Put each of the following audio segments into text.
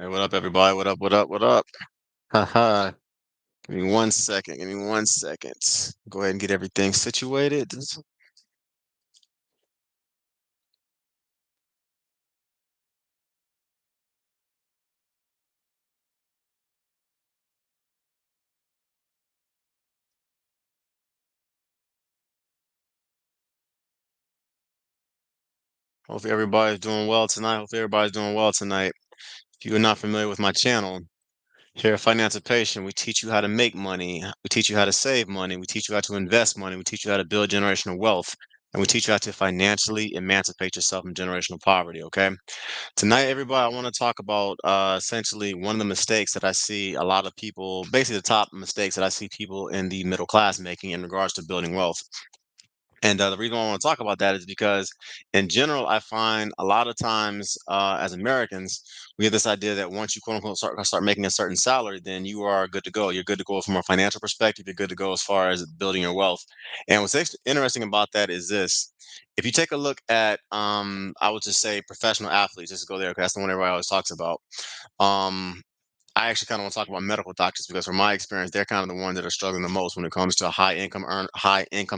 Hey, what up, everybody? What up? What up? What up? Haha. Give me 1 second. Give me 1 second. Go ahead and get everything situated. Hopefully, everybody's doing well tonight. Hopefully, everybody's doing well tonight. If you are not familiar with my channel, here at Financial Patient, we teach you how to make money. We teach you how to save money. We teach you how to invest money. We teach you how to build generational wealth. And we teach you how to financially emancipate yourself from generational poverty. Okay. Tonight, everybody, I want to talk about essentially one of the mistakes that I see a lot of people, basically the top mistakes that I see people in the middle class making in regards to building wealth. And the reason why I want to talk about that is because, in general, I find a lot of times as Americans, we have this idea that once you quote unquote start making a certain salary, then you are good to go. You're good to go from a financial perspective. You're good to go as far as building your wealth. And what's interesting about that is this: if you take a look at, I would just say professional athletes, just to go there, because that's the one everybody always talks about. Um, I actually kind of want to talk about medical doctors because, from my experience, they're kind of the ones that are struggling the most when it comes to high income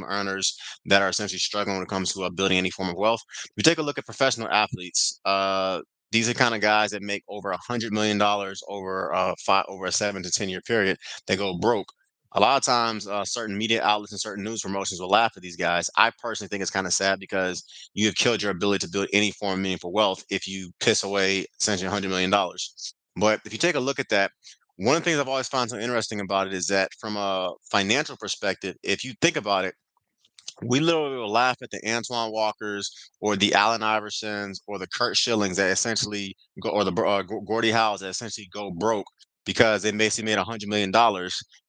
earners that are essentially struggling when it comes to building any form of wealth. If you take a look at professional athletes, these are kind of guys that make over $100 million over a 7 to 10 year period. They go broke. A lot of times, certain media outlets and certain news promotions will laugh at these guys. I personally think it's kind of sad because you have killed your ability to build any form of meaningful wealth if you piss away essentially $100 million. But if you take a look at that, one of the things I've always found so interesting about it is that from a financial perspective, if you think about it, we literally will laugh at the Antoine Walkers or the Allen Iversons or the Kurt Schillings that essentially go, or the Gordie Howes that essentially go broke because they basically made $100 million,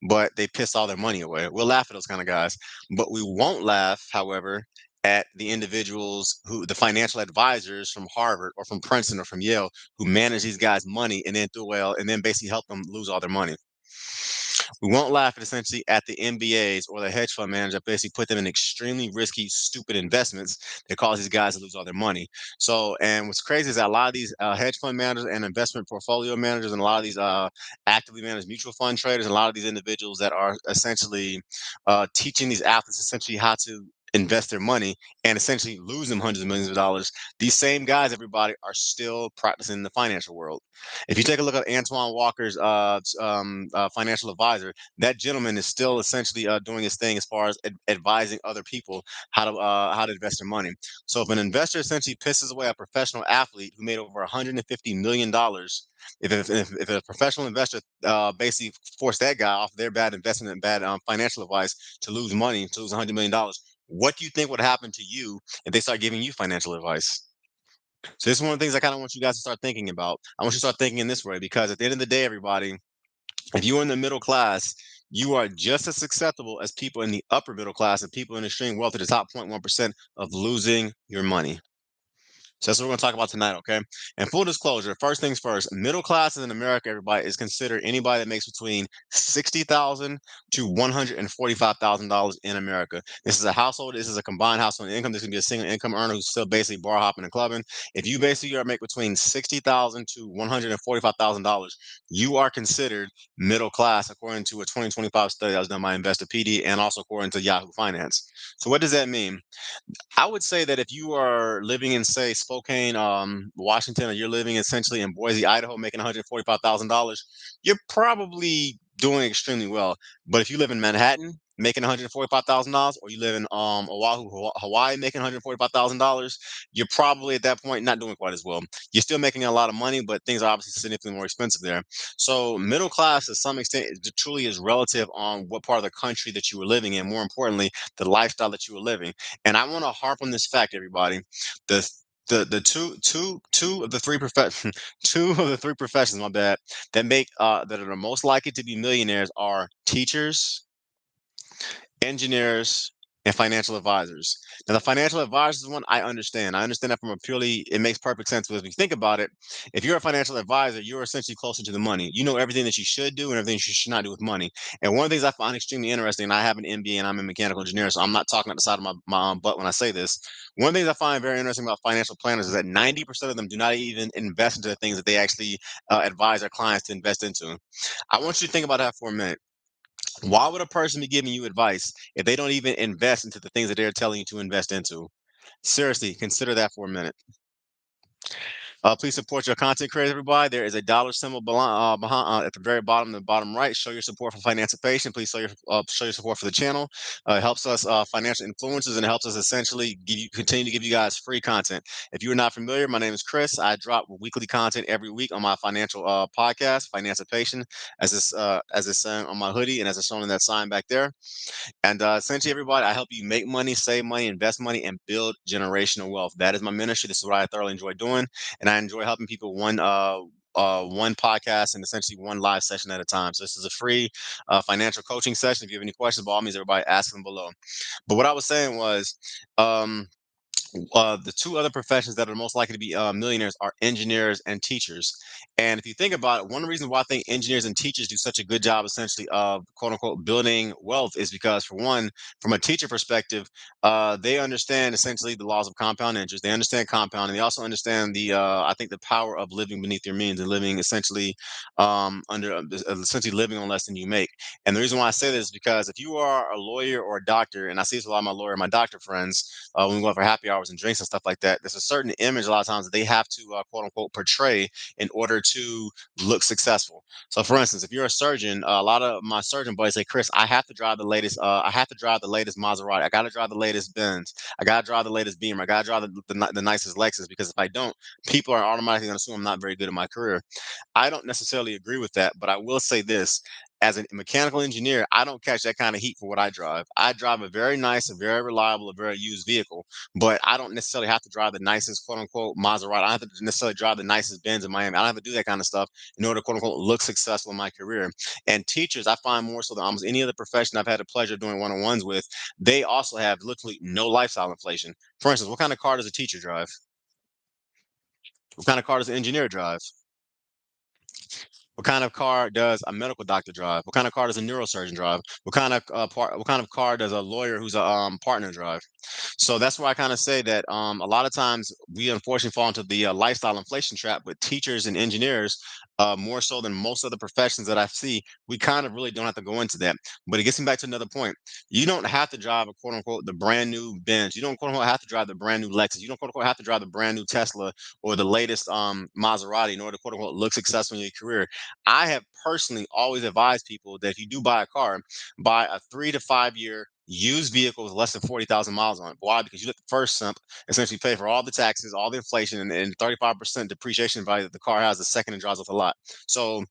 but they pissed all their money away. We'll laugh at those kind of guys, but we won't laugh, however, at the individuals who, the financial advisors from Harvard or from Princeton or from Yale, who manage these guys' money and then threw well and then basically help them lose all their money. We won't laugh at essentially at the MBAs or the hedge fund manager that basically put them in extremely risky, stupid investments that cause these guys to lose all their money. So, and what's crazy is that a lot of these hedge fund managers and investment portfolio managers, and a lot of these actively managed mutual fund traders, and a lot of these individuals that are essentially teaching these athletes essentially how to invest their money and essentially lose them hundreds of millions of dollars. These same guys, everybody, are still practicing in the financial world. If you take a look at Antoine Walker's financial advisor, that gentleman is still essentially doing his thing as far as advising other people how to invest their money. So if an investor essentially pisses away a professional athlete who made over $150 million, if a professional investor basically forced that guy off their bad investment and bad financial advice to lose money, to lose $100 million, what do you think would happen to you if they start giving you financial advice? So this is one of the things I kind of want you guys to start thinking about. I want you to start thinking in this way because at the end of the day, everybody, if you're in the middle class, you are just as susceptible as people in the upper middle class and people in extreme wealth at the top 0.1% of losing your money. So that's what we're going to talk about tonight, okay? And full disclosure, first things first, middle classes in America, everybody, is considered anybody that makes between $60,000 to $145,000 in America. This is a household. This is a combined household income. This can be a single income earner who's still basically bar hopping and clubbing. If you basically are make between $60,000 to $145,000, you are considered middle class, according to a 2025 study that was done by Investopedia and also according to Yahoo Finance. So what does that mean? I would say that if you are living in, say, Spokane, Washington, or you're living essentially in Boise, Idaho, making $145,000, you're probably doing extremely well. But if you live in Manhattan, making $145,000, or you live in Oahu, Hawaii, making $145,000, you're probably at that point not doing quite as well. You're still making a lot of money, but things are obviously significantly more expensive there. So middle class, to some extent, truly is relative on what part of the country that you were living in. More importantly, the lifestyle that you were living. And I want to harp on this fact, everybody. The the two of the three two of the three professions, my bad, that are the most likely to be millionaires are teachers, engineers, and financial advisors. Now, the financial advisors one, I understand. I understand that from a purely, it makes perfect sense because if you think about it, if you're a financial advisor, you're essentially closer to the money. You know everything that you should do and everything you should not do with money. And one of the things I find extremely interesting, and I have an MBA and I'm a mechanical engineer, so I'm not talking at the side of my butt when I say this. One of the things I find very interesting about financial planners is that 90% of them do not even invest into the things that they actually advise their clients to invest into. I want you to think about that for a minute. Why would a person be giving you advice if they don't even invest into the things that they're telling you to invest into? Seriously, consider that for a minute. Please support your content creators, everybody. There is a dollar symbol behind, at the very bottom, the bottom right. Show your support for Financipation. Please show your support for the channel. It helps us financial influencers, and it helps us essentially continue to give you guys free content. If you're not familiar, my name is Chris. I drop weekly content every week on my financial podcast, Financipation, as it's on my hoodie and as it's shown in that sign back there. And essentially, everybody, I help you make money, save money, invest money, and build generational wealth. That is my ministry. This is what I thoroughly enjoy doing, and I enjoy helping people one podcast and essentially one live session at a time. So this is a free financial coaching session. If you have any questions, by all means, everybody ask them below. But what I was saying was. The two other professions that are most likely to be millionaires are engineers and teachers. And if you think about it, one of the reasons why I think engineers and teachers do such a good job, essentially, of quote unquote building wealth is because, for one, from a teacher perspective, they understand essentially the laws of compound interest. They understand compounding. They also understand I think, the power of living beneath your means and living essentially essentially living on less than you make. And the reason why I say this is because if you are a lawyer or a doctor, and I see this a lot of my lawyer and my doctor friends, when we go out for happy hours and drinks and stuff like that, there's a certain image a lot of times that they have to quote unquote portray in order to look successful. So, for instance, if you're a surgeon, a lot of my surgeon buddies say, "Chris, I have to drive the latest. I have to drive the latest Maserati. I got to drive the latest Benz. I got to drive the latest Beamer. I got to drive the nicest Lexus because if I don't, people are automatically going to assume I'm not very good at my career." I don't necessarily agree with that, but I will say this. As a mechanical engineer, I don't catch that kind of heat for what I drive. I drive a very nice, a very reliable, a very used vehicle, but I don't necessarily have to drive the nicest quote unquote Maserati. I don't have to necessarily drive the nicest Benz in Miami. I don't have to do that kind of stuff in order to quote unquote look successful in my career. And teachers, I find more so than almost any other profession I've had the pleasure of doing one-on-ones with, they also have literally no lifestyle inflation. For instance, what kind of car does a teacher drive? What kind of car does an engineer drive? What kind of car does a medical doctor drive? What kind of car does a neurosurgeon drive? What kind of car does a lawyer who's a partner drive? So that's why I kind of say that a lot of times we unfortunately fall into the lifestyle inflation trap with teachers and engineers, more so than most other professions that I see. We kind of really don't have to go into that. But it gets me back to another point. You don't have to drive a quote unquote the brand new Benz. You don't quote unquote have to drive the brand new Lexus. You don't quote unquote have to drive the brand new Tesla or the latest Maserati in order to quote unquote look successful in your career. I have personally always advised people that if you do buy a car, buy a 3 to 5 year used vehicle with less than 40,000 miles on it. Why? Because you let the first sump essentially pay for all the taxes, all the inflation, and 35% depreciation value that the car has the second it drives off the lot. So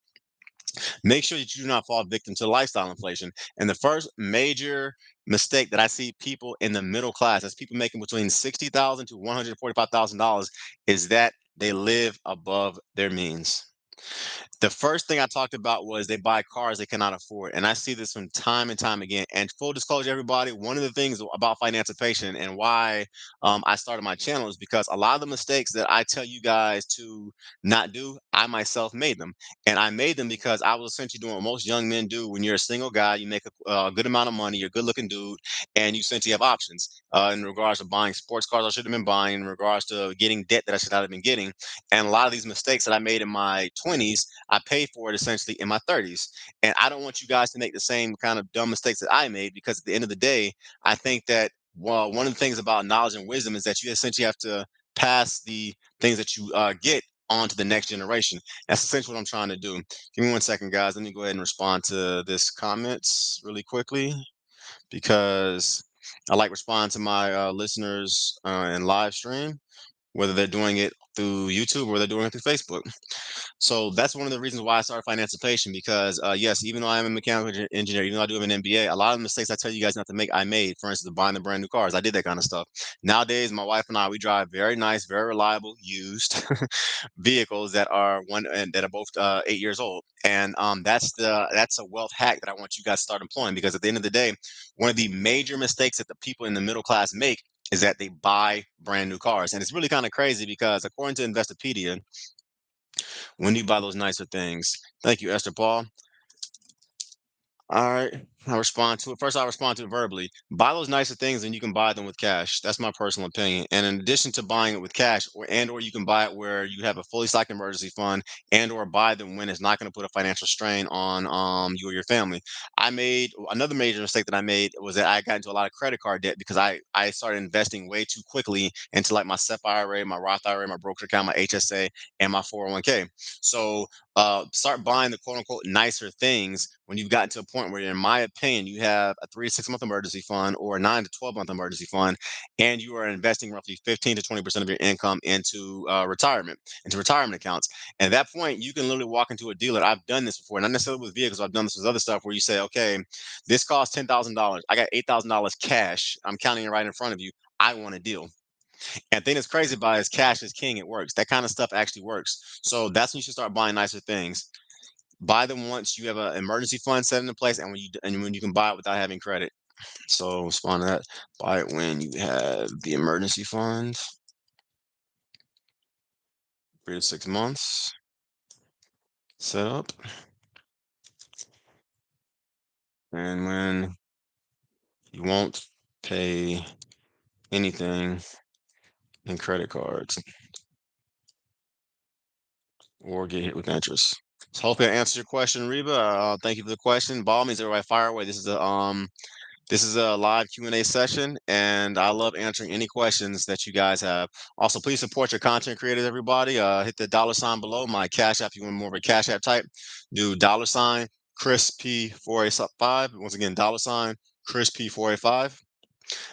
make sure that you do not fall victim to lifestyle inflation. And the first major mistake that I see people in the middle class, as people making between $60,000 to $145,000, is that they live above their means. The first thing I talked about was they buy cars they cannot afford. And I see this from time and time again. And full disclosure, everybody, one of the things about financipation and why I started my channel is because a lot of the mistakes that I tell you guys to not do, I myself made them. And I made them because I was essentially doing what most young men do when you're a single guy, you make a good amount of money, you're a good looking dude, and you essentially have options in regards to buying sports cars I should have been buying, in regards to getting debt that I should not have been getting. And a lot of these mistakes that I made in my 20s, I paid for it essentially in my 30s. And I don't want you guys to make the same kind of dumb mistakes that I made because at the end of the day, I think that, well, one of the things about knowledge and wisdom is that you essentially have to pass the things that you get on to the next generation. That's essentially what I'm trying to do. Give me one second, guys. Let me go ahead and respond to this comments really quickly because I like responding to my listeners in live stream. whether they're doing it through YouTube or they're doing it through Facebook. So that's one of the reasons why I started Financipation because, yes, even though I am a mechanical engineer, even though I do have an MBA, a lot of the mistakes I tell you guys not to make, I made. For instance, buying the brand new cars, I did that kind of stuff. Nowadays, my wife and I, we drive very nice, very reliable, used vehicles that are one and that are both 8 years old. And that's a wealth hack that I want you guys to start employing because at the end of the day, one of the major mistakes that the people in the middle class make is that they buy brand new cars. And it's really kind of crazy because according to Investopedia, when do you buy those nicer things? Thank you, Esther Paul. All right. I respond to it. First, I respond to it verbally. Buy those nicer things and you can buy them with cash. That's my personal opinion. And in addition to buying it with cash, or you can buy it where you have a fully stocked emergency fund, and or buy them when it's not going to put a financial strain on you or your family. I made another major mistake that I made was that I got into a lot of credit card debt because I started investing way too quickly into like my SEP IRA, my Roth IRA, my brokerage account, my HSA, and my 401k. So start buying the quote unquote nicer things when you've gotten to a point where, in my opinion, you have a 3 to 6 month emergency fund or a 9 to 12 month emergency fund, and you are investing roughly 15 to 20% of your income into retirement accounts. And at that point, you can literally walk into a dealer. I've done this before, not necessarily with vehicles. I've done this with other stuff where you say, okay, this costs $10,000. I got $8,000 cash. I'm counting it right in front of you. I want a deal. And the thing that's crazy about it is cash is king. It works. That kind of stuff actually works. So that's when you should start buying nicer things. Buy them once you have an emergency fund set into place, and when you can buy it without having credit. So respond to that. Buy it when you have the emergency funds, 3 to 6 months set up, and when you won't pay anything in credit cards or get hit with interest. So hopefully I answered your question, Reba. Thank you for the question. Ball means everybody fire away. This is a live Q&A session, and I love answering any questions that you guys have. Also, please support your content creators, everybody. Hit the dollar sign below. My Cash App, if you want more of a Cash App type, do dollar sign Chris P485. Once again, dollar sign Chris P485.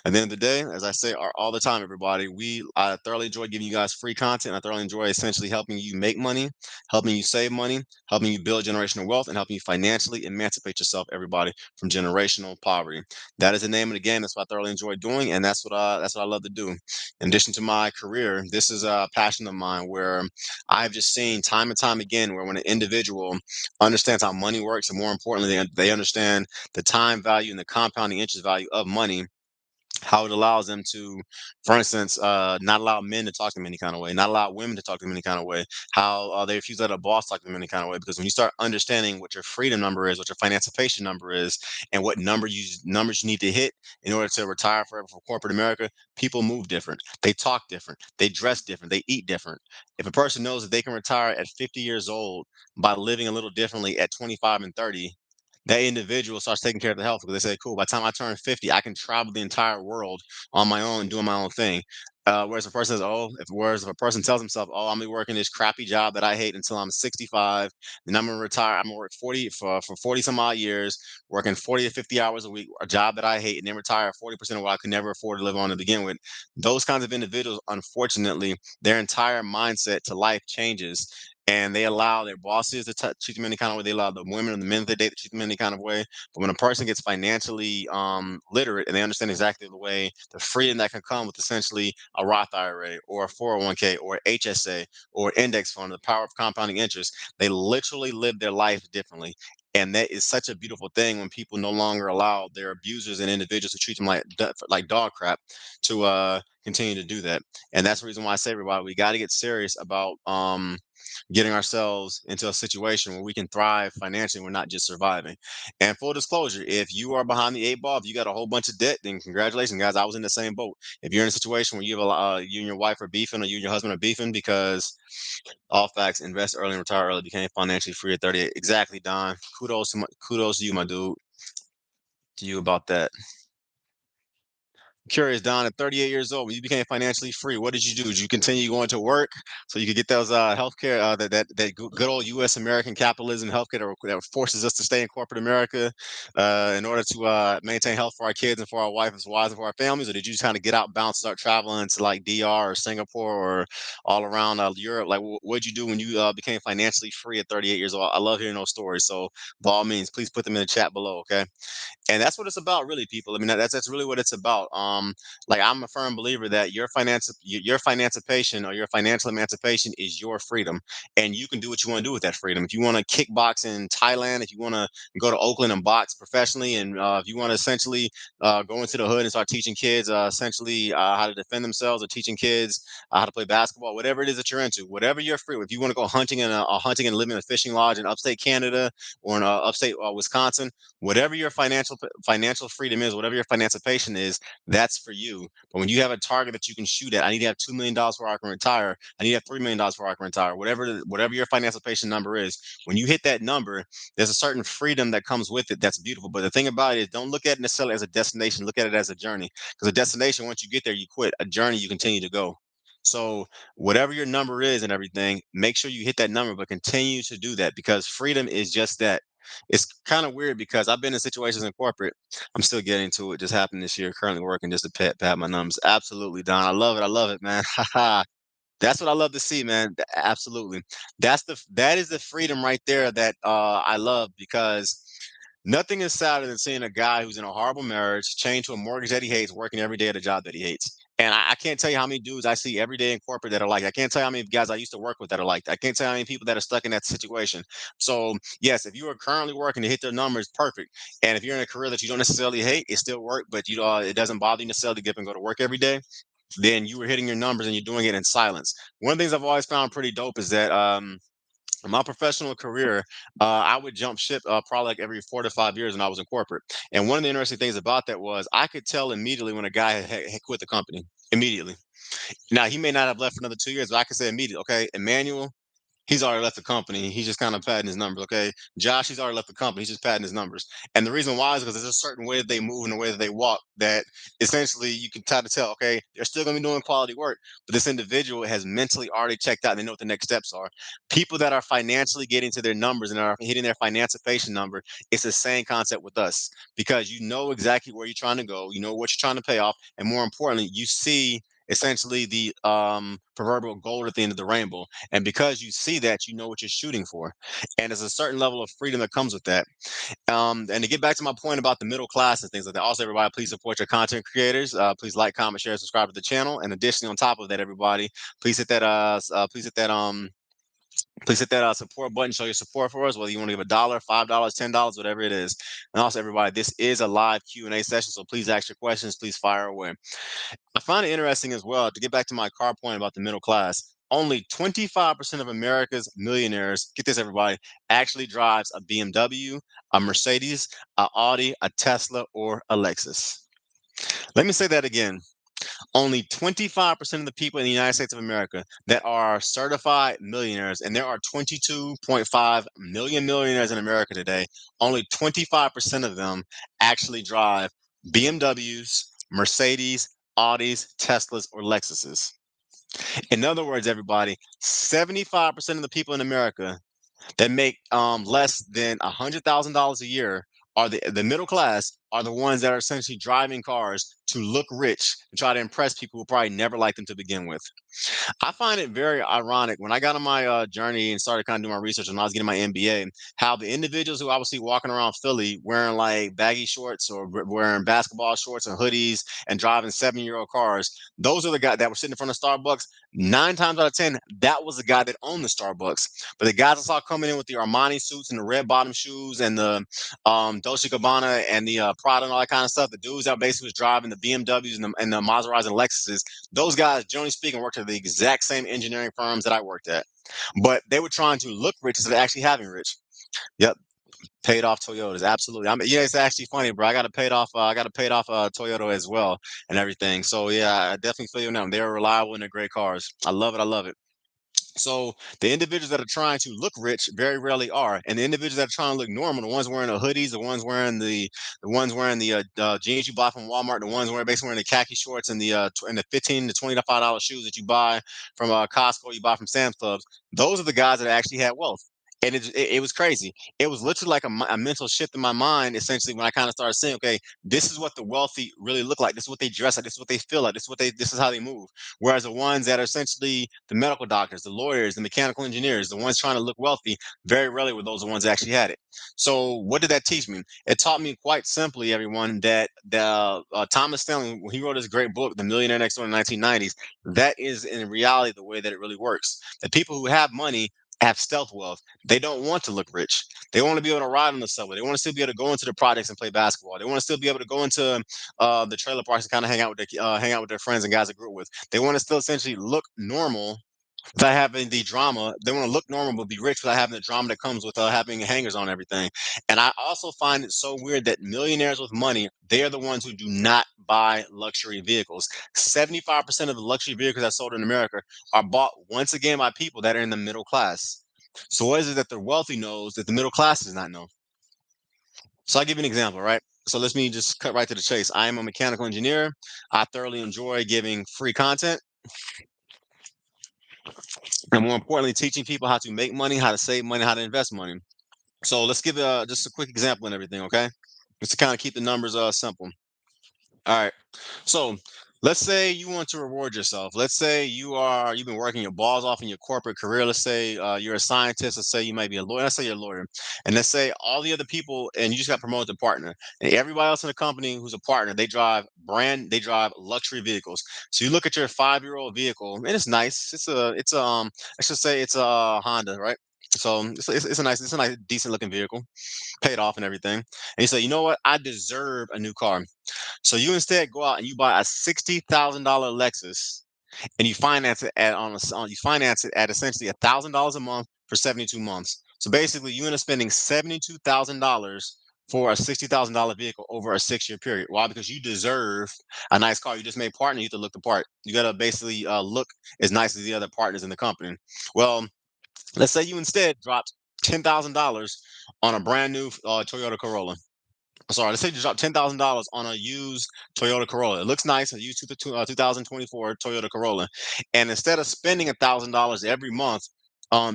At the end of the day, as I say all the time, everybody, I thoroughly enjoy giving you guys free content. I thoroughly enjoy essentially helping you make money, helping you save money, helping you build generational wealth, and helping you financially emancipate yourself, everybody, from generational poverty. That is the name of the game. That's what I thoroughly enjoy doing, and that's what I love to do. In addition to my career, this is a passion of mine where I've just seen time and time again where when an individual understands how money works, and more importantly, they understand the time value and the compounding interest value of money, how it allows them to, for instance, not allow men to talk to them any kind of way, not allow women to talk to them any kind of way, how they refuse to let a boss talk to them any kind of way. Because when you start understanding what your freedom number is, what your financipation number is, and what numbers you need to hit in order to retire forever from corporate America, people move different, they talk different, they dress different, they eat different. If a person knows that they can retire at 50 years old by living a little differently at 25 and 30, that individual starts taking care of the health because they say, cool, by the time I turn 50, I can travel the entire world on my own, doing my own thing. Whereas a person says, whereas if a person tells himself, oh, I'm gonna be working this crappy job that I hate until I'm 65, then I'm gonna retire. I'm gonna work 40 for 40 some odd years, working 40 to 50 hours a week, a job that I hate, and then retire 40% of what I could never afford to live on to begin with. Those kinds of individuals, unfortunately, their entire mindset to life changes, and they allow their bosses to treat them any kind of way. They allow the women and the men that they date to treat them any kind of way. But when a person gets financially literate and they understand exactly the way the freedom that can come with essentially a Roth IRA or a 401k or HSA or index fund, the power of compounding interest, they literally live their life differently. And that is such a beautiful thing when people no longer allow their abusers and individuals to treat them like dog crap to continue to do that. And that's the reason why I say, everybody, we got to get serious about getting ourselves into a situation where we can thrive financially. We're not just surviving. And full disclosure, if you are behind the 8 ball, if you got a whole bunch of debt, then congratulations, guys. I was in the same boat. If you're in a situation where you and your wife are beefing, or you and your husband are beefing, because all facts, invest early and retire early, became financially free at 38. Exactly, Don. Kudos to you, my dude. To you about that. Curious, Don, at 38 years old, when you became financially free, what did you do? Did you continue going to work so you could get those healthcare, good old U.S. American capitalism healthcare that forces us to stay in corporate America in order to maintain health for our kids and for our wives, and for our families? Or did you just kind of get out, bounce, start traveling to like DR or Singapore or all around Europe? Like, what did you do when you became financially free at 38 years old? I love hearing those stories. So, by all means, please put them in the chat below, okay? And that's what it's about, really, people. I mean, that's really what it's about. Like, I'm a firm believer that your financipation or your financial emancipation is your freedom, and you can do what you want to do with that freedom. If you want to kickbox in Thailand, if you want to go to Oakland and box professionally, and if you want to essentially go into the hood and start teaching kids essentially how to defend themselves, or teaching kids how to play basketball, whatever it is that you're into, whatever you're free. If you want to go hunting and hunting and live in a fishing lodge in upstate Canada or in upstate Wisconsin, whatever your financial freedom is, whatever your financipation is, that's for you. But when you have a target that you can shoot at, I need to have $2 million before I can retire. I need to have $3 million before I can retire. Whatever your financipation number is, when you hit that number, there's a certain freedom that comes with it. That's beautiful. But the thing about it is, don't look at it necessarily as a destination. Look at it as a journey. Because a destination, once you get there, you quit. A journey, you continue to go. So whatever your number is and everything, make sure you hit that number, but continue to do that, because freedom is just that. It's kind of weird because I've been in situations in corporate. I'm still getting to it. Just happened this year. Currently working just to pad my numbers. Absolutely, Don. I love it. I love it, man. That's what I love to see, man. Absolutely. That is the freedom right there that I love, because nothing is sadder than seeing a guy who's in a horrible marriage, chained to a mortgage that he hates, working every day at a job that he hates. And I can't tell you how many dudes I see every day in corporate that are like, I can't tell you how many guys I used to work with that are like, I can't tell you how many people that are stuck in that situation. So yes, if you are currently working to hit their numbers, perfect. And if you're in a career that you don't necessarily hate, it still work, but it doesn't bother you necessarily to get up and go to work every day, then you were hitting your numbers and you're doing it in silence. One of the things I've always found pretty dope is that in my professional career, I would jump ship probably like every 4 to 5 years when I was in corporate. And one of the interesting things about that was I could tell immediately when a guy had quit the company immediately. Now he may not have left for another 2 years, but I could say immediately, okay, Emmanuel, he's already left the company. He's just kind of padding his numbers. Okay. Josh, he's already left the company. He's just padding his numbers. And the reason why is because there's a certain way that they move and the way that they walk that essentially you can try to tell, okay, they're still going to be doing quality work, but this individual has mentally already checked out and they know what the next steps are. People that are financially getting to their numbers and are hitting their financipation number, it's the same concept with us, because you know exactly where you're trying to go. You know what you're trying to pay off. And more importantly, you see essentially the proverbial gold at the end of the rainbow, and because you see that, you know what you're shooting for. And there's a certain level of freedom that comes with that. And to get back to my point about the middle class and things like that, also, everybody, please support your content creators. Please like, comment, share, subscribe to the channel. And additionally, on top of that, everybody, please hit that, please hit that support button, show your support for us, whether you want to give $1, $5, $10, whatever it is. And also, everybody, this is a live Q&A session, so please ask your questions, please fire away. I find it interesting as well, to get back to my car point about the middle class. Only 25% of America's millionaires, get this, everybody, actually drives a BMW, a Mercedes, a Audi, a Tesla, or a Lexus. Let me say that again. Only 25% of the people in the United States of America that are certified millionaires, and there are 22.5 million millionaires in America today, only 25% of them actually drive BMWs, Mercedes, Audis, Teslas, or Lexuses. In other words, everybody, 75% of the people in America that make less than $100,000 a year, are the middle class, are the ones that are essentially driving cars to look rich and try to impress people who probably never liked them to begin with. I find it very ironic when I got on my journey and started kind of doing my research when I was getting my MBA, how the individuals who I would see walking around Philly wearing like baggy shorts or wearing basketball shorts and hoodies and driving 7-year-old cars, those are the guys that were sitting in front of Starbucks. 9 times out of 10, that was the guy that owned the Starbucks. But the guys I saw coming in with the Armani suits and the red bottom shoes and the Dolce Gabbana and the Prada and all that kind of stuff, the dudes that basically was driving the BMWs and the Maseratis and Lexuses, those guys, generally speaking, worked at the exact same engineering firms that I worked at. But they were trying to look rich instead of actually having rich. Yep. Paid off Toyotas, absolutely. I mean, yeah, it's actually funny, bro. I got a paid off Toyota as well and everything. So yeah, I definitely feel you now. They're reliable and they're great cars. I love it. I love it. So the individuals that are trying to look rich very rarely are, and the individuals that are trying to look normal, the ones wearing the hoodies, the ones wearing the jeans you buy from Walmart, the ones wearing basically wearing the khaki shorts and the $15 to $25 shoes that you buy from Costco, you buy from Sam's Clubs. Those are the guys that actually had wealth. And it was crazy. It was literally like a mental shift in my mind, essentially, when I kind of started saying, okay, this is what the wealthy really look like. This is what they dress like. This is what they feel like. This is how they move. Whereas the ones that are essentially the medical doctors, the lawyers, the mechanical engineers, the ones trying to look wealthy, very rarely were those the ones that actually had it. So what did that teach me? It taught me quite simply, everyone, that Thomas Stanley, when he wrote his great book, The Millionaire Next Door in the 1990s, that is in reality the way that it really works. The people who have money have stealth wealth. They don't want to look rich. They want to be able to ride on the subway. They want to still be able to go into the projects and play basketball. They want to still be able to go into the trailer parks and kind of hang out with their friends and guys they grew up with. They want to still essentially look normal without having the drama. They want to look normal but be rich without having the drama that comes with having hangers on everything. And I also find it so weird that millionaires with money, they are the ones who do not buy luxury vehicles. 75% of the luxury vehicles that sold in America are bought once again by people that are in the middle class. So what is it that the wealthy knows that the middle class does not know? So I'll give you an example, right? So let me just cut right to the chase. I am a mechanical engineer. I thoroughly enjoy giving free content and, more importantly, teaching people how to make money, how to save money, how to invest money. So let's give just a quick example and everything, okay? Just to kind of keep the numbers simple. All right. So let's say you want to reward yourself. Let's say you've been working your balls off in your corporate career. Let's say you're a scientist. Let's say you might be a lawyer. Let's say you're a lawyer. And let's say all the other people and you just got promoted to partner. And everybody else in the company who's a partner, they drive luxury vehicles. So you look at your 5-year-old vehicle, and it's nice. I should say it's a Honda, right? So it's a nice, decent looking vehicle, paid off and everything. And you say, you know what? I deserve a new car. So you instead go out and you buy a $60,000 Lexus and you finance it at essentially $1,000 a month for 72 months. So basically, you end up spending $72,000 for a $60,000 vehicle over a 6-year period. Why? Because you deserve a nice car. You just made partner. You have to look the part. You got to basically look as nice as the other partners in the company. Well, let's say you instead dropped $10,000 on a brand new Toyota Corolla. Sorry, let's say you drop $10,000 on a used Toyota Corolla. It looks nice, a used 2024 Toyota Corolla. And instead of spending $1,000 every month,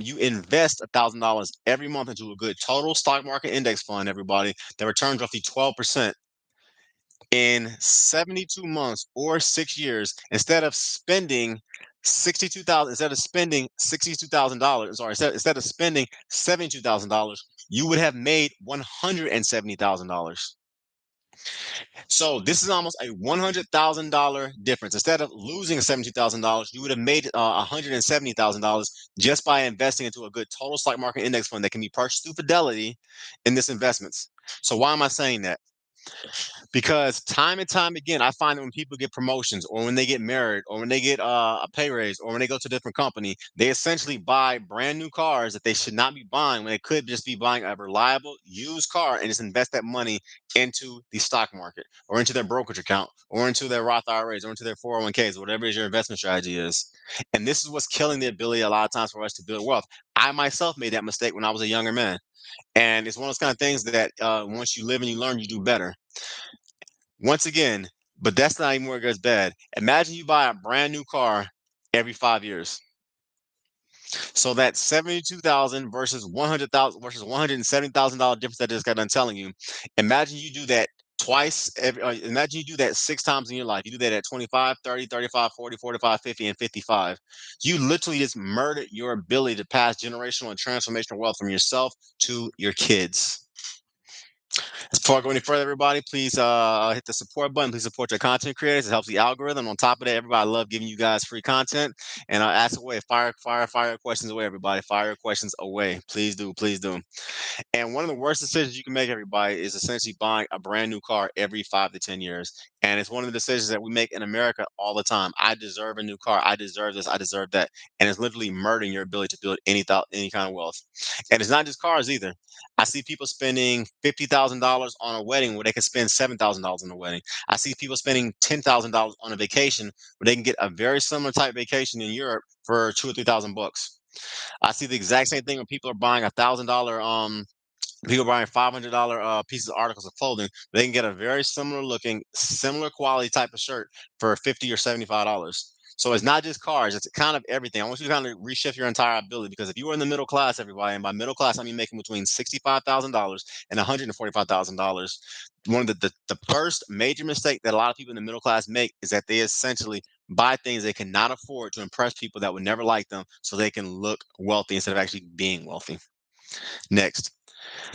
you invest $1,000 every month into a good total stock market index fund, everybody, that returns roughly 12% in 72 months or 6 years. Instead of spending $62,000, sorry, instead of spending $72,000, you would have made $170,000. So this is almost a $100,000 difference. Instead of losing $72,000, you would have made $170,000 just by investing into a good total stock market index fund that can be purchased through Fidelity in this investments. So why am I saying that? Because time and time again, I find that when people get promotions or when they get married or when they get a pay raise or when they go to a different company, they essentially buy brand new cars that they should not be buying when they could just be buying a reliable used car and just invest that money into the stock market or into their brokerage account or into their Roth IRAs or into their 401ks, whatever your investment strategy is. And this is what's killing the ability a lot of times for us to build wealth. I myself made that mistake when I was a younger man. And it's one of those kind of things that once you live and you learn, you do better. Once again, but that's not even where it gets bad. Imagine you buy a brand new car every 5 years. So that's 72,000 versus 100,000 versus $170,000 difference that I just got done telling you. Imagine you do that imagine you do that 6 times in your life. You do that at 25, 30, 35, 40, 45, 50, and 55. You literally just murdered your ability to pass generational and transformational wealth from yourself to your kids. Before I go any further, everybody, please hit the support button. Please support your content creators. It helps the algorithm. On top of that, everybody, I love giving you guys free content. And ask away. Fire questions away, everybody. Fire questions away. Please do. Please do. And one of the worst decisions you can make, everybody, is essentially buying a brand new car every 5 to 10 years. And it's one of the decisions that we make in America all the time. I deserve a new car. I deserve this. I deserve that. And it's literally murdering your ability to build any kind of wealth. And it's not just cars either. I see people spending $50,000 on a wedding where they can spend $7,000 on a wedding. I see people spending $10,000 on a vacation where they can get a very similar type vacation in Europe for 2 or 3,000 bucks. I see the exact same thing when people are buying $1,000 people buying $500 pieces of articles of clothing. They can get a very similar looking, similar quality type of shirt for 50 or $75. So it's not just cars, it's kind of everything. I want you to kind of reshift your entire ability, because if you were in the middle class, everybody, and by middle class, I mean making between $65,000 and $145,000, one of the first major mistake that a lot of people in the middle class make is that they essentially buy things they cannot afford to impress people that would never like them so they can look wealthy instead of actually being wealthy. Next,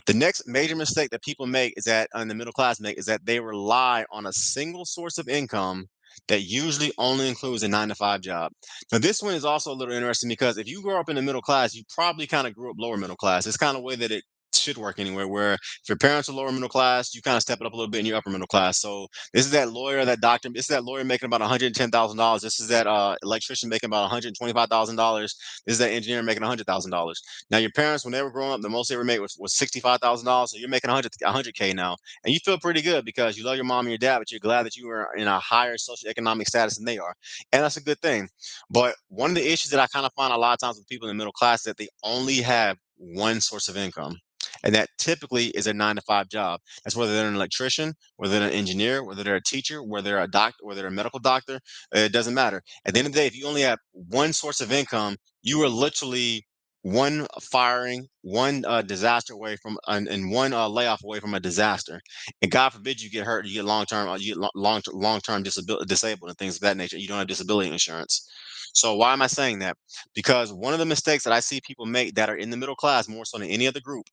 the next major mistake that people make is that, and the middle class make, is that they rely on a single source of income that usually only includes a 9 to 5 job. Now, this one is also a little interesting because if you grow up in the middle class, you probably kind of grew up lower middle class. It's kind of way that it should work anywhere, where if your parents are lower middle class, you kind of step it up a little bit in your upper middle class. So this is that lawyer, that doctor, this is that lawyer making about $110,000. This is that electrician making about $125,000. This is that engineer making $100,000. Now, your parents, when they were growing up, the most they ever made was $65,000. So you're making 100K now, and you feel pretty good because you love your mom and your dad, but you're glad that you were in a higher socioeconomic status than they are, and that's a good thing. But one of the issues that I kind of find a lot of times with people in the middle class is that they only have one source of income. And that typically is a 9 to 5 job. That's whether they're an electrician, whether they're an engineer, whether they're a teacher, whether they're a doctor, whether they're a medical doctor. It doesn't matter. At the end of the day, if you only have one source of income, you are literally one firing, one disaster away from, and one layoff away from a disaster. And God forbid you get hurt, you get long term, you get long term disability, disabled, and things of that nature. You don't have disability insurance. So why am I saying that? Because one of the mistakes that I see people make that are in the middle class more so than any other group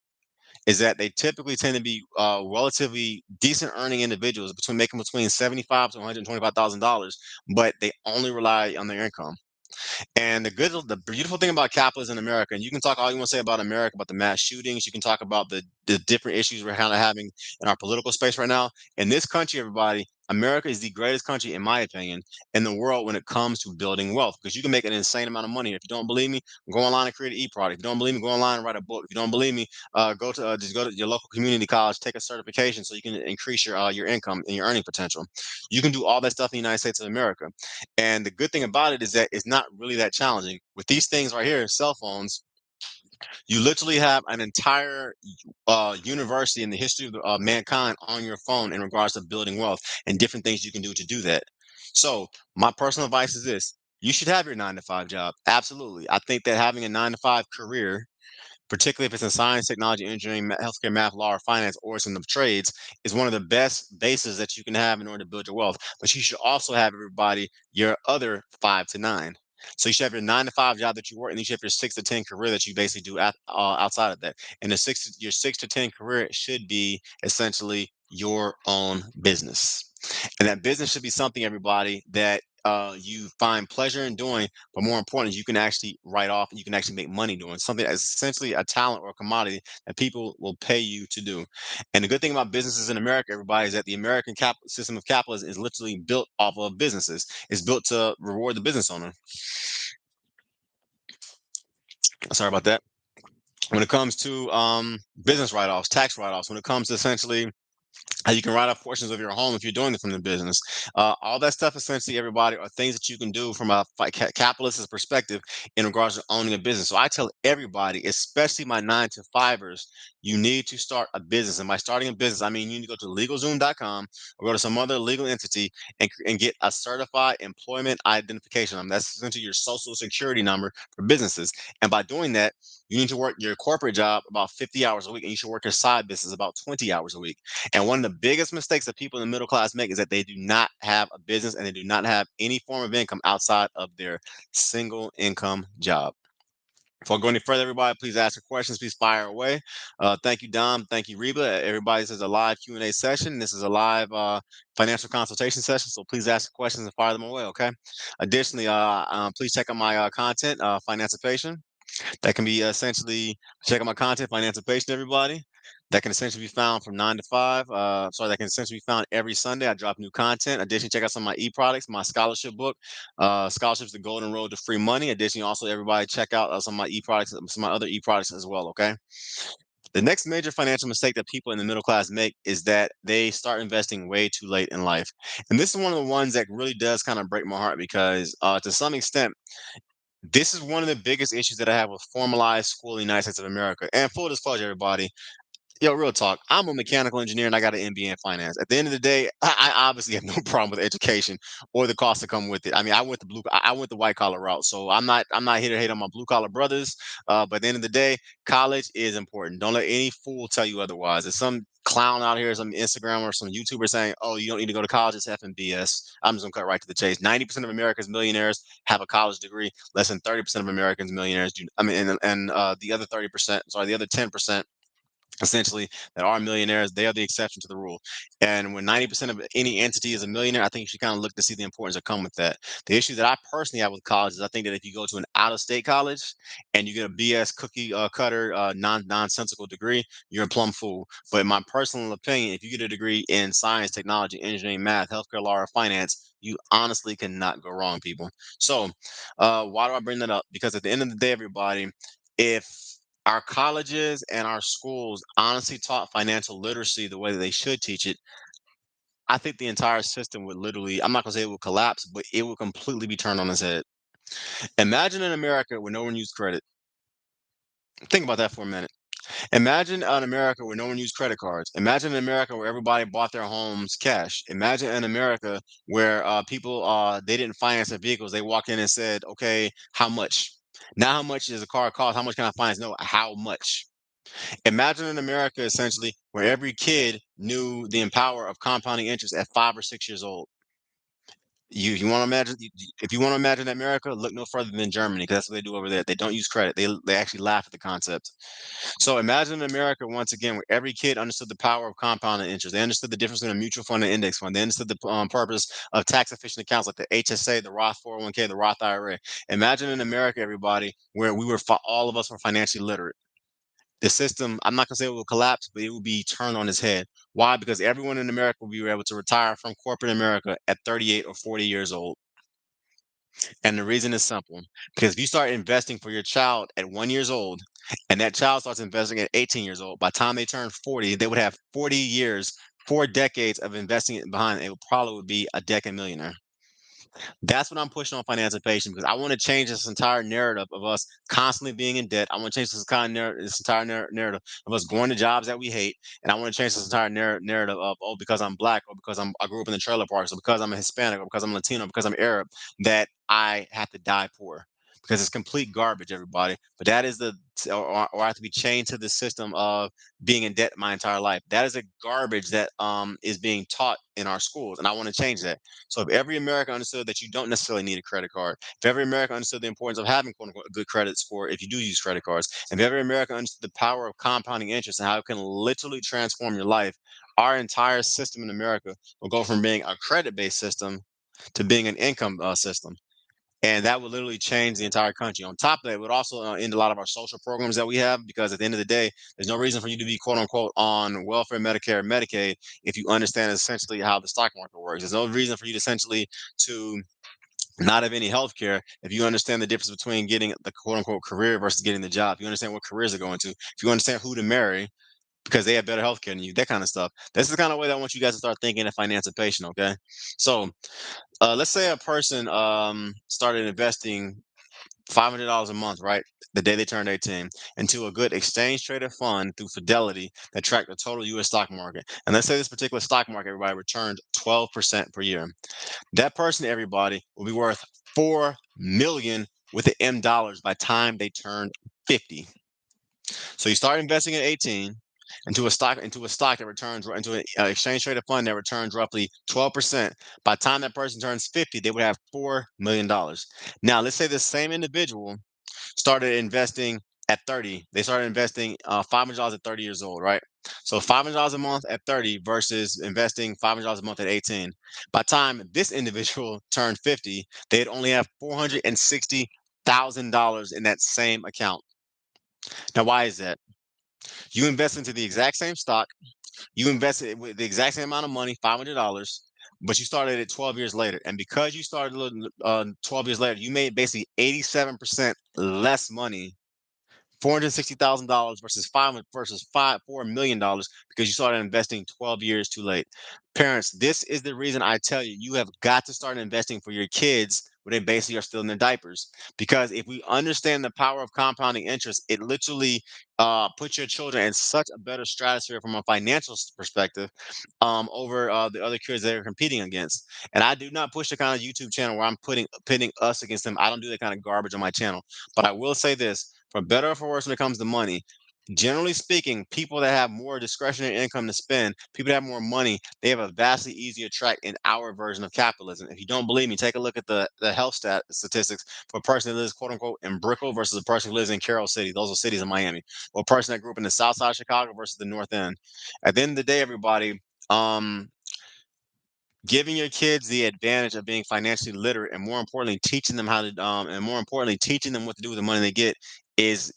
is that they typically tend to be relatively decent earning individuals, between 75 to $125,000, but they only rely on their income. And the beautiful thing about capitalism in America, and you can talk all you want to say about America, about the mass shootings, you can talk about the different issues we're kind of having in our political space right now. In this country, everybody, America is the greatest country, in my opinion, in the world when it comes to building wealth, because you can make an insane amount of money. If you don't believe me, go online and create an e-product. If you don't believe me, go online and write a book. If you don't believe me, just go to your local community college, take a certification so you can increase your income and your earning potential. You can do all that stuff in the United States of America. And the good thing about it is that it's not really that challenging. With these things right here, cell phones, you literally have an entire university in the history of mankind on your phone in regards to building wealth and different things you can do to do that. So, my personal advice is this: you should have your 9 to 5 job. Absolutely. I think that having a 9 to 5 career, particularly if it's in science, technology, engineering, healthcare, math, law, or finance, or it's in the trades, is one of the best bases that you can have in order to build your wealth. But you should also have, everybody, your other 5 to 9. So you should have your 9 to 5 job that you work, and you should have your 6 to 10 career that you basically do outside of that. And your 6 to 10 career should be essentially your own business, and that business should be something, everybody, that you find pleasure in doing, but more important, you can actually write off and you can actually make money doing something that's essentially a talent or a commodity that people will pay you to do. And the good thing about businesses in America, everybody, is that the American system of capitalism is literally built off of businesses. It's built to reward the business owner. Sorry about that. When it comes to business write-offs, tax write-offs, when it comes to essentially how you can write off portions of your home if you're doing it from the business. All that stuff, essentially, everybody, are things that you can do from a capitalist's perspective in regards to owning a business. So I tell everybody, especially my 9 to 5ers, you need to start a business. And by starting a business, I mean you need to go to LegalZoom.com or go to some other legal entity and get a certified employment identification number. That's essentially your social security number for businesses. And by doing that, you need to work your corporate job about 50 hours a week, and you should work your side business about 20 hours a week. And one of the biggest mistakes that people in the middle class make is that they do not have a business and they do not have any form of income outside of their single income job. Before I go any further, everybody, please ask your questions. Please fire away. Thank you, Dom. Thank you, Reba. Everybody, this is a live Q&A session. This is a live financial consultation session. So please ask your questions and fire them away, okay? Additionally, please check out my content, Financipation. That can be essentially, check out my content, Financipation, everybody. That can essentially be found from 9 to 5. That can essentially be found every Sunday. I drop new content. Additionally, check out some of my e-products, my scholarship book, Scholarships, The Golden Road to Free Money. Additionally, also, everybody check out some of my e-products, some of my other e-products as well, okay? The next major financial mistake that people in the middle class make is that they start investing way too late in life. And this is one of the ones that really does kind of break my heart because to some extent, This is one of the biggest issues that I have with formalized school in the United States of America. And full disclosure, everybody, yo, real talk. I'm a mechanical engineer and I got an MBA in finance. At the end of the day, I obviously have no problem with education or the costs that come with it. I mean, I went the white collar route, so I'm not here to hate on my blue collar brothers. But at the end of the day, college is important. Don't let any fool tell you otherwise. There's some clown out here, some Instagram or some YouTuber saying, "Oh, you don't need to go to college. It's F and BS." I'm just gonna cut right to the chase. 90% of America's millionaires have a college degree. Less than 30% of Americans millionaires do. I mean, and the other 30%, sorry, the other 10% essentially that are millionaires, they are the exception to the rule. And when 90% of any entity is a millionaire, I think you should kind of look to see the importance that come with that. The issue that I personally have with college is I think that if you go to an out-of-state college and you get a BS cookie cutter nonsensical degree, you're a plumb fool. But in my personal opinion, if you get a degree in science, technology, engineering, math, healthcare, law, or finance, you honestly cannot go wrong, people. So, why do I bring that up? Because at the end of the day, everybody, if our colleges and our schools honestly taught financial literacy the way that they should teach it, I think the entire system would literally, I'm not going to say it would collapse, but it would completely be turned on its head. Imagine in America where no one used credit. Think about that for a minute. Imagine an America where no one used credit cards. Imagine an America where everybody bought their homes cash. Imagine an America where people they didn't finance their vehicles. They walked in and said, "Okay, how much?" Not how much does a car cost? How much can I finance? No, how much? Imagine in America essentially where every kid knew the power of compounding interest at 5 or 6 years old. You want to imagine if you want to imagine America, look no further than Germany because that's what they do over there. They don't use credit. They actually laugh at the concept. So imagine America once again where every kid understood the power of compounding interest. They understood the difference between a mutual fund and index fund. They understood the purpose of tax efficient accounts like the HSA, the Roth 401k, the Roth IRA. Imagine in America, everybody, where all of us were financially literate. The system, I'm not gonna say it will collapse, but it will be turned on its head. Why? Because everyone in America will be able to retire from corporate America at 38 or 40 years old. And the reason is simple. Because if you start investing for your child at 1 years old, and that child starts investing at 18 years old, by the time they turn 40, they would have 40 years, 4 decades of investing it behind. It would probably would be a decade millionaire. That's what I'm pushing on financial because I want to change this entire narrative of us constantly being in debt. I want to change this entire narrative of us going to jobs that we hate, and I want to change this entire narrative of because I'm black or because I grew up in the trailer parks or because I'm a Hispanic or because I'm Latino because I'm Arab that I have to die poor. Because it's complete garbage, everybody. But that is or I have to be chained to the system of being in debt my entire life. That is a garbage that is being taught in our schools, and I want to change that. So if every American understood that you don't necessarily need a credit card, if every American understood the importance of having quote unquote a good credit score if you do use credit cards, if every American understood the power of compounding interest and how it can literally transform your life, our entire system in America will go from being a credit-based system to being an income system. And that would literally change the entire country. On top of that, it would also end a lot of our social programs that we have because at the end of the day, there's no reason for you to be quote unquote on welfare, Medicare, Medicaid if you understand essentially how the stock market works. There's no reason for you to essentially to not have any health care if you understand the difference between getting the quote unquote career versus getting the job. You understand what careers are going to. If you understand who to marry because they have better health care than you, that kind of stuff. That's the kind of way that I want you guys to start thinking of financiation, okay? So let's say a person started investing $500 a month, right? The day they turned 18, into a good exchange traded fund through Fidelity that tracked the total US stock market. And let's say this particular stock market, everybody returned 12% per year. That person, everybody, will be worth 4 million with the M dollars by time they turn 50. So you start investing at 18 into a stock that returns into an exchange traded fund that returns roughly 12%. By the time that person turns 50, they would have $4 million. Now, let's say the same individual started investing at 30. They started investing $500 at 30 years old, right? So $500 a month at 30 versus investing $500 a month at 18. By the time this individual turned 50, they'd only have $460,000 in that same account. Now, why is that? You invest into the exact same stock, you invested with the exact same amount of money, $500, but you started it 12 years later. And because you started 12 years later, you made basically 87% less money, $460,000 versus $4 million because you started investing 12 years too late. Parents, this is the reason I tell you you have got to start investing for your kids where they basically are still in their diapers. Because if we understand the power of compounding interest, it literally puts your children in such a better stratosphere from a financial perspective over the other kids they're competing against. And I do not push the kind of YouTube channel where I'm pitting us against them. I don't do that kind of garbage on my channel. But I will say this: for better or for worse, when it comes to money, generally speaking, people that have more discretionary income to spend, people that have more money, they have a vastly easier track in our version of capitalism. If you don't believe me, take a look at the health statistics for a person that lives quote unquote in Brickell versus a person who lives in Carroll City. Those are cities in Miami. Or a person that grew up in the South Side of Chicago versus the North End. At the end of the day, everybody, um, giving your kids the advantage of being financially literate, and more importantly teaching them how to and more importantly teaching them what to do with the money they get is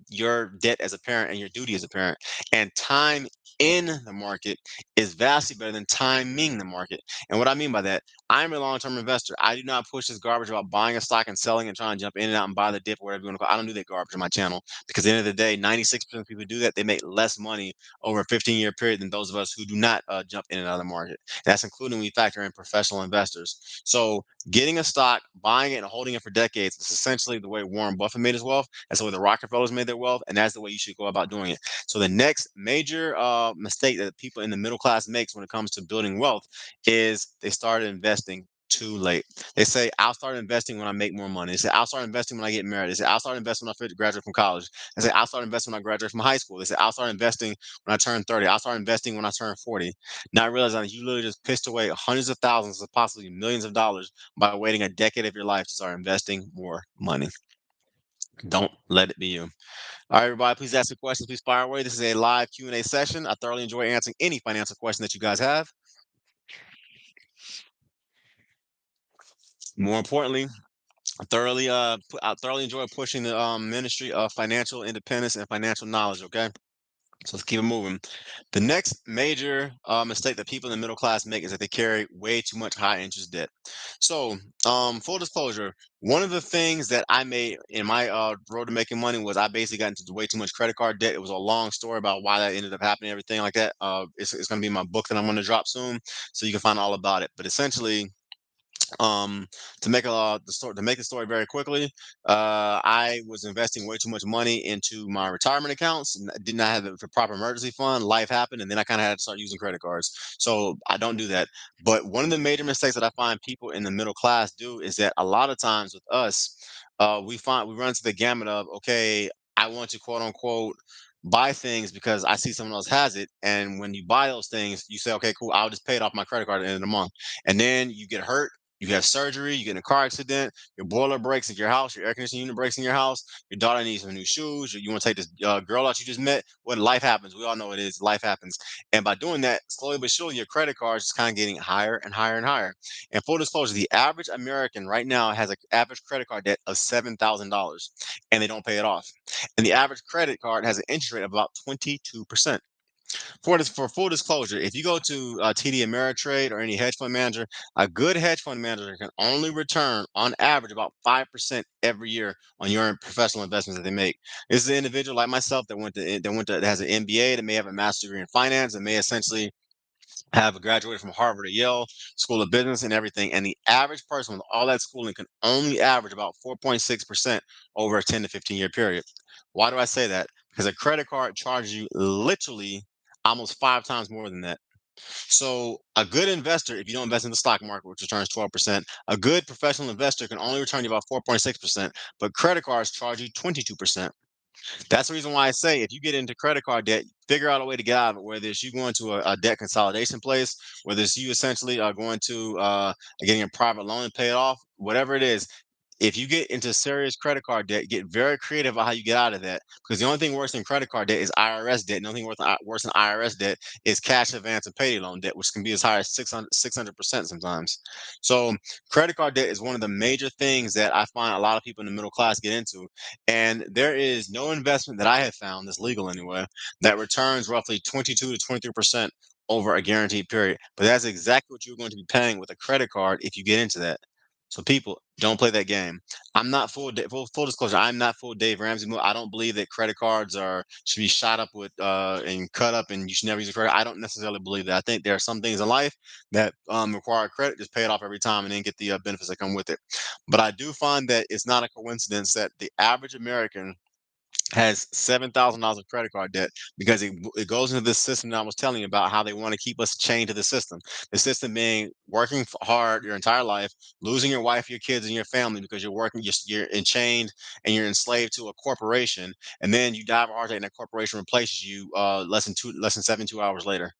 your debt as a parent and your duty as a parent. And time in the market is vastly better than timing the market. And what I mean by that, I'm a long-term investor. I do not push this garbage about buying a stock and selling and trying to jump in and out and buy the dip or whatever you want to call it. I don't do that garbage on my channel, because at the end of the day, 96% of people who do that, they make less money over a 15-year period than those of us who do not jump in and out of the market. That's including when we factor in professional investors. So getting a stock, buying it, and holding it for decades is essentially the way Warren Buffett made his wealth. That's the way the Rockefellers made their wealth, and that's the way you should go about doing it. So the next major mistake that people in the middle class makes when it comes to building wealth is they started investing too late. They say, I'll start investing when I make more money. They say, I'll start investing when I get married. They say, I'll start investing when I graduate from college. They say, I'll start investing when I graduate from high school. They say, I'll start investing when I turn 30. I'll start investing when I turn 40. Not realizing that you literally just pissed away hundreds of thousands of possibly millions of dollars by waiting a decade of your life to start investing more money. Don't let it be you. All right, everybody, please ask your questions. Please fire away. This is a live Q&A session. I thoroughly enjoy answering any financial question that you guys have. More importantly, I thoroughly enjoy pushing the ministry of financial independence and financial knowledge. Okay. So let's keep it moving. The next major mistake that people in the middle class make is that they carry way too much high interest debt. So, full disclosure, one of the things that I made in my road to making money was I basically got into way too much credit card debt. It was a long story about why that ended up happening, everything like that. It's going to be in my book that I'm going to drop soon, so you can find all about it. But essentially, um to make the story very quickly, I was investing way too much money into my retirement accounts and I did not have the proper emergency fund. Life happened, and then I kind of had to start using credit cards. So I don't do that. But one of the major mistakes that I find people in the middle class do is that a lot of times with us, we run to the gamut of, okay, I want to quote unquote buy things because I see someone else has it. And when you buy those things, you say, okay, cool, I'll just pay it off my credit card at the end of the month. And then you get hurt, you have surgery, you get in a car accident, your boiler breaks at your house, your air conditioning unit breaks in your house, your daughter needs some new shoes, you want to take this girl out you just met. What life happens, we all know it is. Life happens, and by doing that, slowly but surely, your credit card is kind of getting higher and higher and higher. And full disclosure, the average American right now has an average credit card debt of $7,000, and they don't pay it off. And the average credit card has an interest rate of about 22%. For full disclosure, if you go to TD Ameritrade or any hedge fund manager, a good hedge fund manager can only return on average about 5% every year on your professional investments that they make. This is an individual like myself that has an MBA, that may have a master's degree in finance, and may essentially have graduated from Harvard or Yale School of Business and everything. And the average person with all that schooling can only average about 4.6% over a 10 to 15-year period. Why do I say that? Because a credit card charges you literally almost 5 times more than that. So a good investor, if you don't invest in the stock market, which returns 12%, a good professional investor can only return you about 4.6%, but credit cards charge you 22%. That's the reason why I say if you get into credit card debt, figure out a way to get out of it, whether it's you going to a debt consolidation place, whether it's you essentially are going to getting a private loan and pay it off, whatever it is. If you get into serious credit card debt, get very creative about how you get out of that. Because the only thing worse than credit card debt is IRS debt. The only thing worse than IRS debt is cash advance and payday loan debt, which can be as high as 600% sometimes. So credit card debt is one of the major things that I find a lot of people in the middle class get into. And there is no investment that I have found that's legal anywhere that returns roughly 22 to 23% over a guaranteed period. But that's exactly what you're going to be paying with a credit card if you get into that. So people, don't play that game. I'm not full disclosure. I'm not full Dave Ramsey. I don't believe that credit cards are should be shot up with and cut up, and you should never use a credit. I don't necessarily believe that. I think there are some things in life that require credit. Just pay it off every time, and then get the benefits that come with it. But I do find that it's not a coincidence that the average American has $7,000 of credit card debt because it goes into this system that I was telling you about, how they want to keep us chained to the system. The system being working hard your entire life, losing your wife, your kids, and your family because you're working, you're enchained and you're enslaved to a corporation, and then you die of a heart attack and that corporation replaces you less than 72 hours later,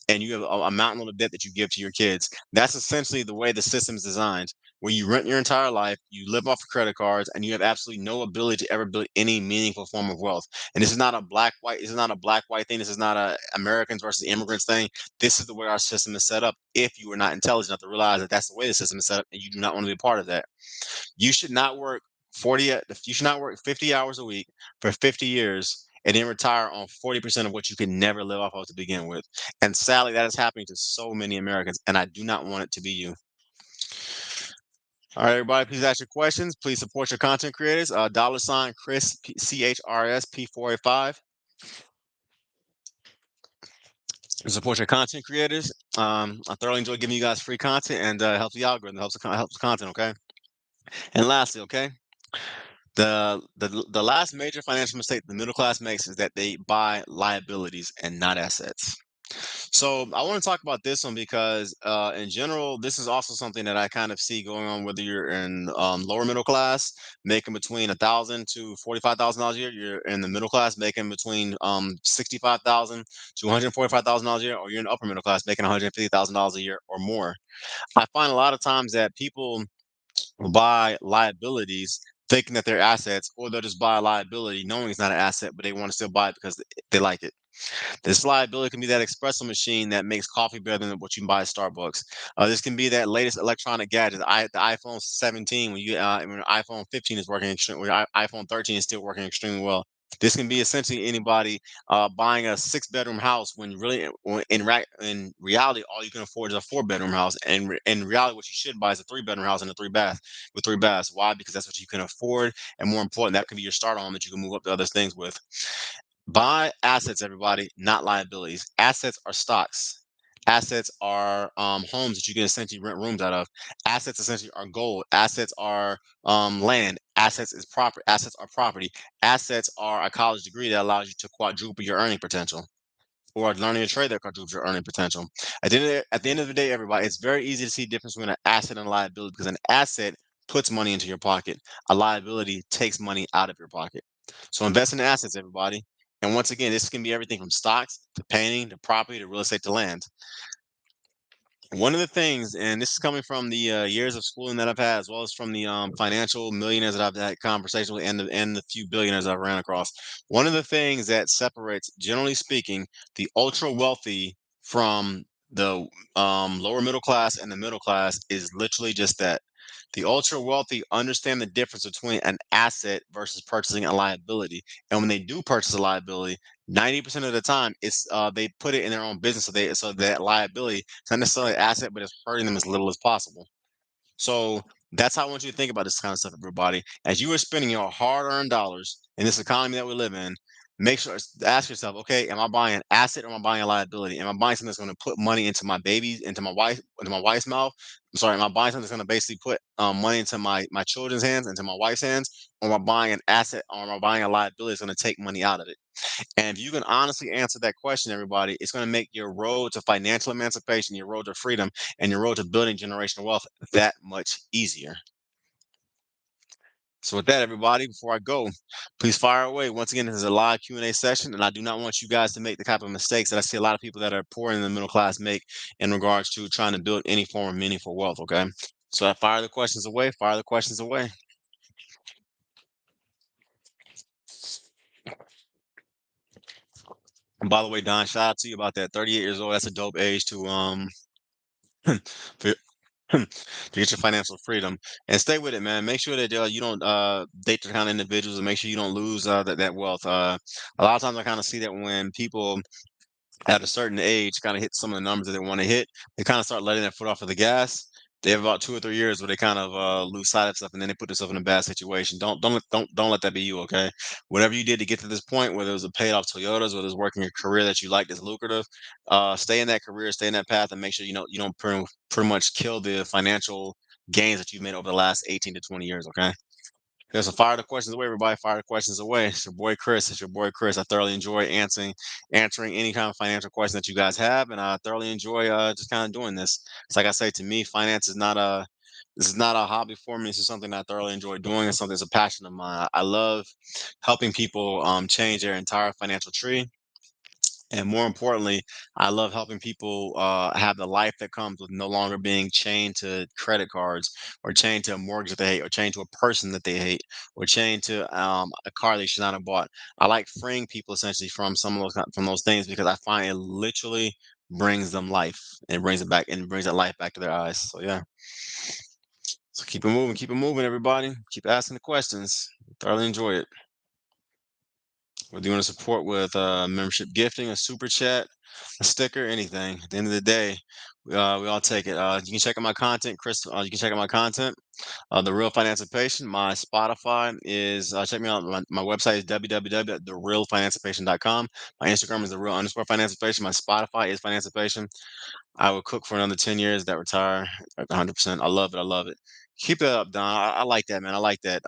and you have a mountain load of debt that you give to your kids. That's essentially the way the system is designed, where you rent your entire life, you live off of credit cards, and you have absolutely no ability to ever build any meaningful form of wealth. And this is not a black white. This is not a black white thing. This is not a Americans versus immigrants thing. This is the way our system is set up. If you are not intelligent enough to realize that that's the way the system is set up, and you do not want to be a part of that, you should not work you should not work 50 hours a week for 50 years and then retire on 40% of what you can never live off of to begin with. And sadly, that is happening to so many Americans, and I do not want it to be you. All right, everybody, please ask your questions. Please support your content creators. $ Chris CHRS P485. Support your content creators. I thoroughly enjoy giving you guys free content, and helps the algorithm, helps the content. Okay. And lastly, okay, the last major financial mistake the middle class makes is that they buy liabilities and not assets. So I want to talk about this one because, in general, this is also something that I kind of see going on. Whether you're in lower middle class, making between $1,000 to $45,000 a year, you're in the middle class making between 65,000 to $145,000 a year, or you're in upper middle class making $150,000 a year or more. I find a lot of times that people buy liabilities thinking that they're assets, or they'll just buy a liability knowing it's not an asset, but they want to still buy it because they like it. This liability can be that espresso machine that makes coffee better than what you can buy at Starbucks. This can be that latest electronic gadget, the iPhone 17, when iPhone 15 is working extremely, iPhone 13 is still working extremely well. This can be essentially anybody buying a six-bedroom house when really, in reality, all you can afford is a four-bedroom house. And in reality, what you should buy is a three-bedroom house and a three-bath with three baths. Why? Because that's what you can afford, and more important, that can be your starter home that you can move up to other things with. Buy assets, everybody, not liabilities. Assets are stocks. Assets are homes that you can essentially rent rooms out of. Assets essentially are gold. Assets are land. Assets are property. Assets are a college degree that allows you to quadruple your earning potential, or learning a trade that quadruples your earning potential. At the end of the day, everybody, it's very easy to see the difference between an asset and a liability, because an asset puts money into your pocket. A liability takes money out of your pocket. So invest in assets, everybody. And once again, this can be everything from stocks to painting to property to real estate to land. One of the things, and this is coming from the years of schooling that I've had, as well as from the financial millionaires that I've had conversation with, and the few billionaires I've ran across. One of the things that separates, generally speaking, the ultra wealthy from the lower middle class and the middle class is literally just that. The ultra wealthy understand the difference between an asset versus purchasing a liability. And when they do purchase a liability, 90% of the time it's they put it in their own business, so that liability, it's not necessarily an asset, but it's hurting them as little as possible. So that's how I want you to think about this kind of stuff, everybody. As you are spending your hard-earned dollars in this economy that we live in, make sure, ask yourself, okay, am I buying an asset, or am I buying a liability? Am I buying something that's going to put money into my babies, into my wife's mouth? I'm sorry, am I buying something that's going to basically put money into my children's hands, into my wife's hands? Or am I buying an asset, or am I buying a liability that's going to take money out of it? And if you can honestly answer that question, everybody, it's going to make your road to financial emancipation, your road to freedom, and your road to building generational wealth that much easier. So with that, everybody, before I go, please fire away. Once again, this is a live Q&A session, and I do not want you guys to make the type of mistakes that I see a lot of people that are poor in the middle class make in regards to trying to build any form of meaningful wealth, okay? So I fire the questions away, fire the questions away. And by the way, Don, shout out to you about that. 38 years old, that's a dope age to for to get your financial freedom, and stay with it, man. Make sure that you don't date the kind of individuals, and make sure you don't lose that wealth. A lot of times I kind of see that when people at a certain age kind of hit some of the numbers that they want to hit, they kind of start letting their foot off of the gas. they have about 2 or 3 years where they kind of, lose sight of stuff, and then they put themselves in a bad situation. Don't let that be you, okay? Whatever you did to get to this point, whether it was a paid off Toyotas, whether it's working a career that you like that's lucrative, stay in that career, stay in that path, and make sure you don't pretty much kill the financial gains that you've made over the last 18 to 20 years, okay? Yeah, so fire the questions away, everybody. Fire the questions away. It's your boy Chris. It's your boy Chris. I thoroughly enjoy answering any kind of financial question that you guys have, and I thoroughly enjoy just kind of doing this. It's like I say, to me, finance is not a this is not a hobby for me. This is something that I thoroughly enjoy doing. It's something that's a passion of mine. I love helping people change their entire financial tree, and more importantly, I love helping people have the life that comes with no longer being chained to credit cards, or chained to a mortgage that they hate, or chained to a person that they hate, or chained to a car they should not have bought. I like freeing people essentially from some of from those things, because I find it literally brings them life, and brings it back, and brings that life back to their eyes. So yeah. So keep it moving, everybody. Keep asking the questions. Thoroughly enjoy it. Whether you want to support with membership gifting, a super chat, a sticker, anything. At the end of the day, we all take it. You can check out my content, Chris. You can check out my content. The Real Financial Patient. My Spotify is check me out. My website is www.therealfinancialpatient.com. My Instagram is the real underscore financial patient. My Spotify is financial patient. I would cook for another 10 years, that retire at 100%. I love it. I love it. Keep it up, Don. I like that, man. I like that.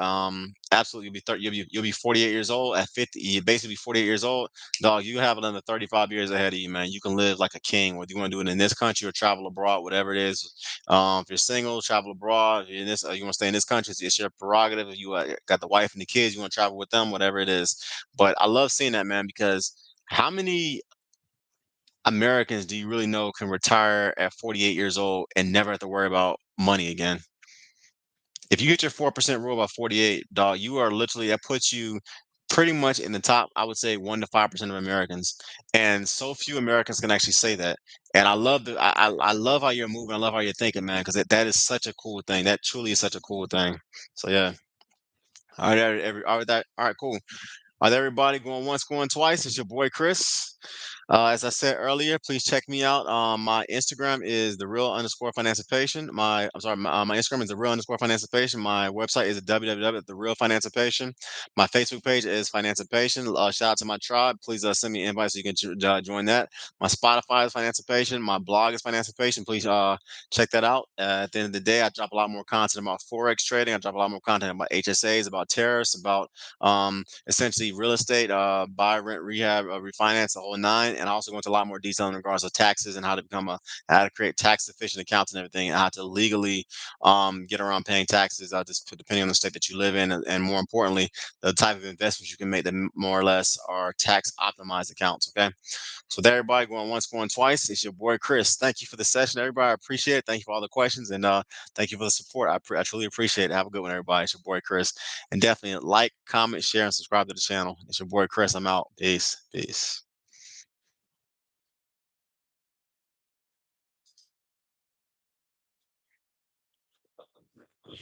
Absolutely. You'll be 30, you'll be 48 years old at 50. You basically be 48 years old, dog. You have another 35 years ahead of you, man. You can live like a king. Whether you want to do it in this country or travel abroad, whatever it is. If you're single, travel abroad. If you're in this, you want to stay in this country, it's your prerogative. If you got the wife and the kids, you want to travel with them, whatever it is. But I love seeing that, man, because how many Americans do you really know can retire at 48 years old and never have to worry about money again? If you get your 4% rule by 48, dog, you are literally, that puts you pretty much in the top, I would say 1 to 5% of Americans. And so few Americans can actually say that. And I love how you're moving. I love how you're thinking, man, because that is such a cool thing. That truly is such a cool thing. So yeah. All right, all right, cool. All right, everybody, going once, going twice. It's your boy Chris. As I said earlier, please check me out. My Instagram is the real underscore financipation. My Instagram is the real underscore financipation. My website is www.therealfinancipation. My Facebook page is financipation. Shout out to my tribe. Please send me an invite so you can join that. My Spotify is financipation. My blog is financipation. Please check that out. At the end of the day, I drop a lot more content about forex trading. I drop a lot more content about HSAs, about tariffs, about essentially real estate, buy, rent, rehab, refinance, the whole nine. And I also go into a lot more detail in regards to taxes, and how to create tax efficient accounts and everything, and how to legally get around paying taxes, just depending on the state that you live in, and more importantly, the type of investments you can make that more or less are tax optimized accounts. Okay. So with everybody, going once, going twice, it's your boy Chris. Thank you for the session, everybody. I appreciate it. Thank you for all the questions, and thank you for the support. I truly appreciate it. Have a good one, everybody. It's your boy Chris. And definitely like, comment, share, and subscribe to the channel. It's your boy Chris. I'm out. Peace. Peace.